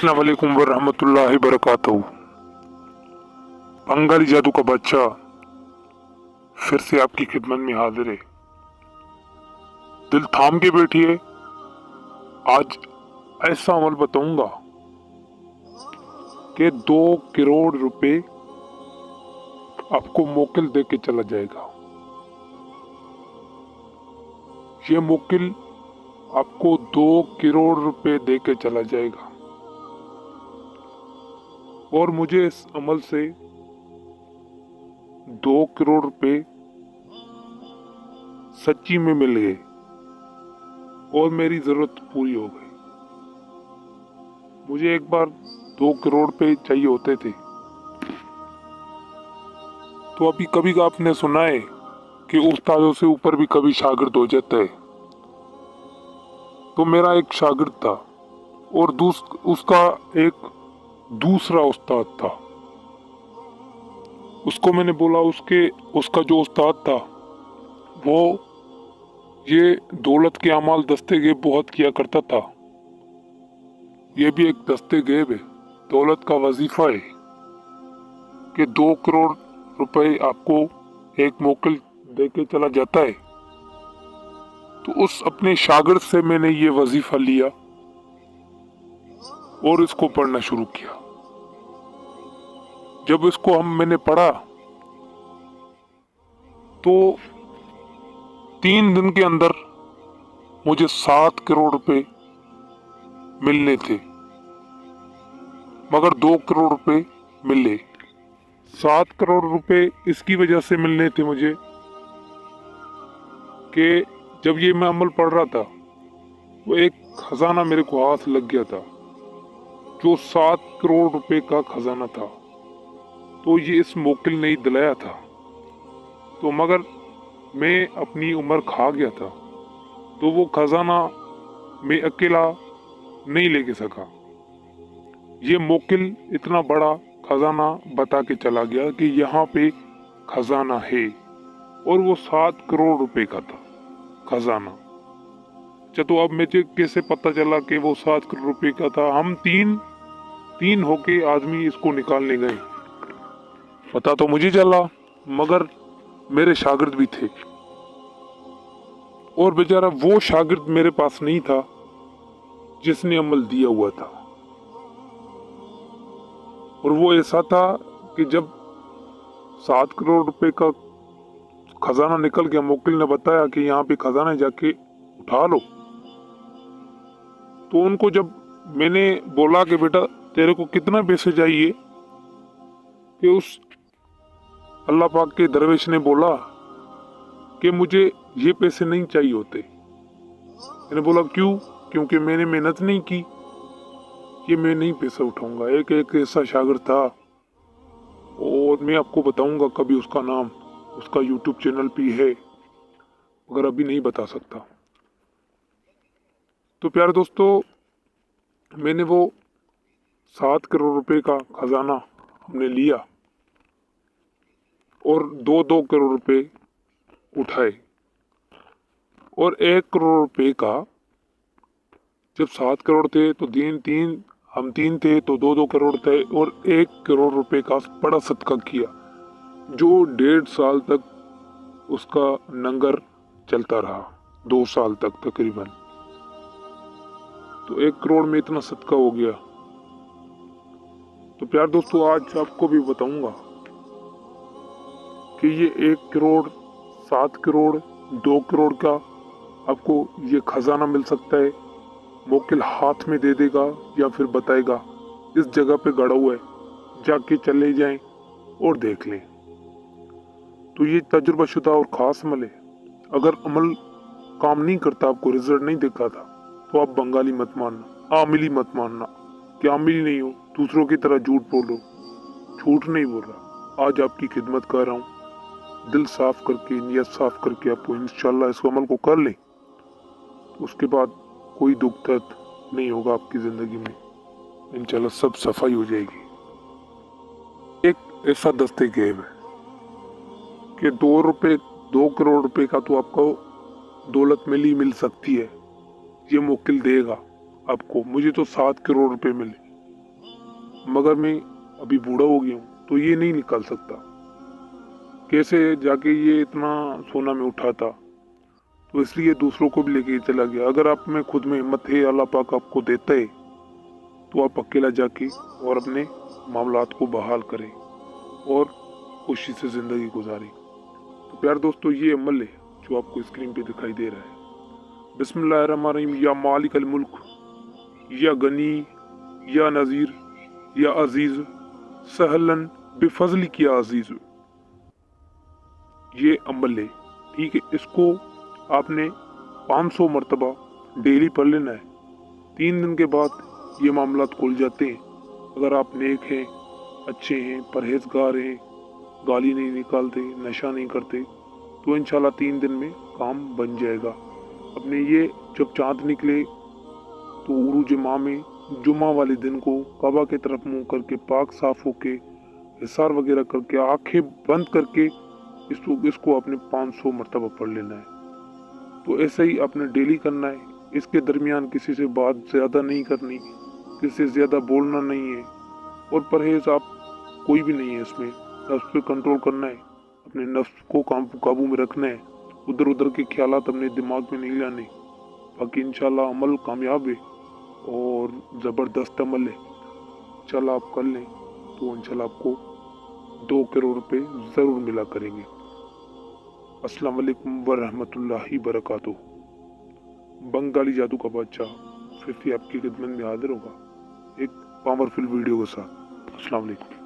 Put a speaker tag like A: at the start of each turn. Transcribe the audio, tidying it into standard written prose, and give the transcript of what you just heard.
A: अस्सलाम वालेकुम वरहमतुल्लाहि वबरकातुहू। बंगाली जादू का बच्चा फिर से आपकी खिदमत में हाजिर है। दिल थाम के बैठिए, आज ऐसा अमल बताऊंगा कि 2 करोड़ रुपए आपको मोकिल दे के चला जाएगा। ये मोकिल आपको 2 करोड़ रुपए दे के चला जाएगा और मुझे इस अमल से 2 करोड़ रुपए सच्ची में मिल गए और मेरी जरूरत पूरी हो गई। मुझे एक बार 2 करोड़ रुपए चाहिए होते थे। तो अभी कभी आपने सुना है कि उस्तादों से ऊपर भी कभी शागिर्द हो जाता है। तो मेरा एक शागिर्द था और उसका एक दूसरा उस्ताद था। उसको मैंने बोला उसका जो उस्ताद था वो ये दौलत के अमाल दस्तेगेब बहुत किया करता था। ये भी एक दस्तेगेब है, दौलत का वजीफा है कि 2 करोड़ रुपए आपको एक मोकिल दे के चला जाता है। तो उस अपने शागिर्द से मैंने ये वजीफा लिया और इसको पढ़ना शुरू किया। जब इसको मैंने पढ़ा तो 3 दिन के अंदर मुझे 7 करोड़ रुपए मिलने थे, मगर 2 करोड़ रुपए मिले। 7 करोड़ रुपए इसकी वजह से मिलने थे मुझे कि जब ये मैं अमल पढ़ रहा था वो एक खजाना मेरे को हाथ लग गया था जो 7 करोड़ रुपए का खजाना था। तो ये इस मोकिल ने ही दिलाया था। तो मगर मैं अपनी उम्र खा गया था तो वो खजाना मैं अकेला नहीं लेके सका। ये मोकिल इतना बड़ा खजाना बता के चला गया कि यहाँ पे खजाना है और वो 7 करोड़ रुपए का था खजाना। अच्छा, तो अब मुझे कैसे पता चला कि वो 7 करोड़ रुपए का था? हम तीन होके आदमी इसको निकालने गए। पता तो मुझे चला मगर मेरे शागिर्द भी थे और बेचारा वो शागिर्द मेरे पास नहीं था जिसने अमल दिया हुआ था। और वो ऐसा था कि जब 7 करोड़ रुपए का खजाना निकल गया, मोकिल ने बताया कि यहाँ पे खजाना जाके उठा लो। तो उनको जब मैंने बोला कि बेटा तेरे को कितना पैसे चाहिए, कि उस अल्लाह पाक के दरवेश ने बोला कि मुझे ये पैसे नहीं चाहिए होते। मैंने बोला क्यों? क्योंकि मैंने मेहनत नहीं की, ये मैं नहीं पैसा उठाऊंगा। एक ऐसा शागिर्द था और मैं आपको बताऊंगा कभी उसका नाम, उसका यूट्यूब चैनल भी है मगर अभी नहीं बता सकता। तो प्यारे दोस्तों, मैंने वो 7 करोड़ रुपए का खजाना हमने लिया और 2 करोड़ रुपए उठाए और 1 करोड़ रुपए का, जब 7 करोड़ थे तो हम तीन थे तो 2 करोड़ थे और 1 करोड़ रुपए का बड़ा सदका किया जो 1.5 साल तक उसका लंगर चलता रहा, 2 साल तक तकरीबन। तो 1 करोड़ में इतना सदका हो गया। तो प्यार दोस्तों, आज आपको भी बताऊंगा कि ये 1 करोड़, 7 करोड़, 2 करोड़ का आपको ये खजाना मिल सकता है। मोकिल हाथ में दे देगा या फिर बताएगा इस जगह पे गड़ा हुआ है, जाके चले जाएं और देख लें। तो ये तजुर्बा शुदा और खास अमल है। अगर अमल काम नहीं करता, आपको रिजल्ट नहीं दिखाता, तो आप बंगाली मत मानना, आमिली मत मानना कि आमिली नहीं हो, दूसरों की तरह झूठ बोलो। झूठ नहीं बोल रहा, आज आपकी खिदमत कर रहा हूँ। दिल साफ करके, नियत साफ करके आपको इंशाल्लाह इस अमल को कर लें, तो उसके बाद कोई दुख दर्द नहीं होगा आपकी जिंदगी में। इंशाल्लाह सब सफाई हो जाएगी। एक ऐसा दस्तेगेब है कि 2 करोड़ रुपए का तो आपको दौलत मिल सकती है, ये मोकिल देगा आपको। मुझे तो 7 करोड़ रुपए मिले मगर मैं अभी बूढ़ा हो गया हूँ तो ये नहीं निकाल सकता। कैसे जाके ये इतना सोना मैं उठाता, तो इसलिए दूसरों को भी लेके चला गया। अगर आप में खुद में हिम्मत है, अल्लाह पाक आपको देता है, तो आप अकेला जाके और अपने मामलात को बहाल करें और खुशी से ज़िंदगी गुजारें। तो प्यार दोस्तों, ये अमल है जो आपको स्क्रीन पे दिखाई दे रहा है। बिस्मिल्लाहिर्रहमानिर्रहीम। या मालिक अल मुल्क, या गनी, या नज़ीर, या अजीज़, सहलन बेफजली किया अजीज़। ये अमल है, ठीक है। इसको आपने 500 मरतबा डेली पढ़ लेना है। 3 दिन के बाद ये मामलात खुल जाते हैं। अगर आप नेक हैं, अच्छे हैं, परहेजगार हैं, गाली नहीं निकालते, नशा नहीं करते, तो इंशाल्लाह 3 दिन में काम बन जाएगा। अपने ये जब चाँद निकले तो उरूज माह में जुमा वाले दिन को काबा की तरफ मुंह करके पाक साफ होके हिसार वगैरह करके आंखें बंद करके इसको आपने 500 मरतबा पढ़ लेना है। तो ऐसे ही आपने डेली करना है। इसके दरमियान किसी से बात ज़्यादा नहीं करनी, किसी से ज़्यादा बोलना नहीं है, और परहेज आप कोई भी नहीं है इसमें। नफ्स पे कंट्रोल करना है, अपने नफ्स को काबू में रखना है, उधर उधर के ख्यालात अपने दिमाग में नहीं लाने। बाकी इंशाल्लाह अमल कामयाब है और ज़बरदस्त अमल है। इंशाल्लाह आप कर लें तो इंशाल्लाह आपको 2 करोड़ रुपए ज़रूर मिला करेंगे। अस्सलाम वालेकुम व रहमतुल्लाहि बरकातुहू। बंगाली जादू का बादशाह फिर से आपकी खिदमत में हाजिर होगा एक पावरफुल वीडियो के साथ। अस्सलाम वालेकुम।